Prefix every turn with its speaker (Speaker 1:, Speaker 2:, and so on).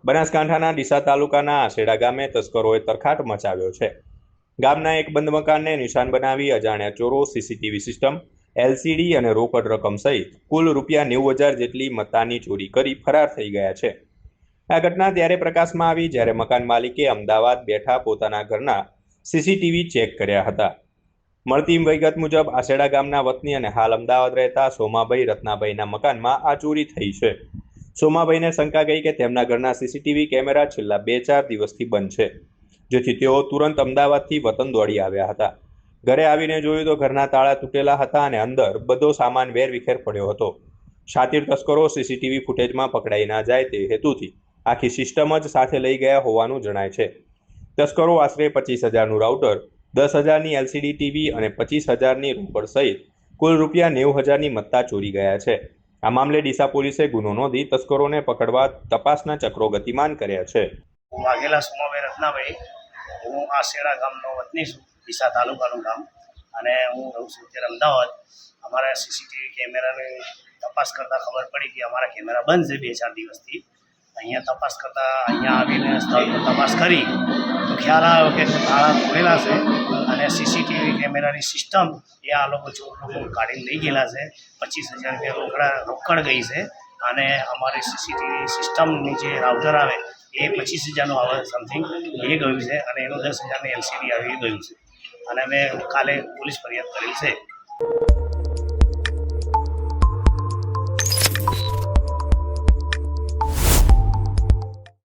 Speaker 1: બનાસકાંઠાના ડીસા તાલુકાના આશેડા ગામે તસ્કરોએ તરખાટ મચાવ્યો છે। ગામના એક બંધ મકાનને નિશાન બનાવી અજાણ્યા ચોરો સીસીટીવી સિસ્ટમ, એલસીડી અને રોકડ રકમ સહિત કુલ ₹90,000 જેટલી મત્તાની ચોરી કરી ફરાર થઈ ગયા છે। આ ઘટના ત્યારે પ્રકાશમાં આવી જ્યારે મકાન માલિકે અમદાવાદ બેઠા પોતાના ઘરના સીસીટીવી ચેક કર્યા હતા। મળતી વિગત મુજબ આશેડા ગામના વતની અને હાલ અમદાવાદ રહેતા સોમાભાઈ રત્નાભાઈના મકાનમાં આ ચોરી થઈ છે। સોમાભાઈને શંકા ગઈ કે તેમના ઘરના સીસીટીવી કેમેરા છેલ્લા 2-4 દિવસથી બંધ છે, જેથી તેઓ તુરંત અમદાવાદથી વતન દોડી આવ્યા હતા। ઘરે આવીને જોયું તો ઘરના તાળા તૂટેલા હતા અને અંદર બધો સામાન વેરવિખેર પડ્યો હતો। શાતિર તસ્કરો સીસીટીવી ફૂટેજમાં પકડાઈ ના જાય તે હેતુથી આખી સિસ્ટમ જ સાથે લઈ ગયા હોવાનું જણાય છે। તસ્કરો આશરે 25,000નું રાઉટર, 10,000ની એલસીડી ટીવી અને 25,000ની રોકડ સહિત કુલ ₹90,000ની મત્તા ચોરી ગયા છે। આ મામલે ડીસા પોલીસે ગુનો નોંધી તસ્કરોને પકડવા તપાસના ચક્રો ગતિમાન કર્યા છે।
Speaker 2: વાઘેલા સોમાભાઈ રત્નાભાઈ, હું આશેડા ગામનો વતની છું, ડીસા તાલુકાનું ગામ, અને હું રહું છું અત્યારે અમદાવાદ। અમારા સીસીટીવી કેમેરાની તપાસ કરતાં ખબર પડી કે અમારા કેમેરા બંધ છે 2-4 દિવસથી। અહીંયા તપાસ કરતાં અહીંયા આવીને સ્થળ પર તપાસ કરી તો ખ્યાલ આવ્યો કે તાળા તોડેલા છે અને સીસીટીવી કેમેરાની સિસ્ટમ એ આ લોકો ચોર લોકો કાઢીને લઈ ગયેલા છે। 25,000 રૂપિયા રોકડ ગઈ છે અને અમારી સીસીટીવી સિસ્ટમની જે રાઉટર આવે એ 25,000નું આવે સમથિંગ એ ગયું છે અને એનું 10,000ની એલસીડી આવી ગયું છે અને અમે કાલે પોલીસ ફરિયાદ કરેલ છે।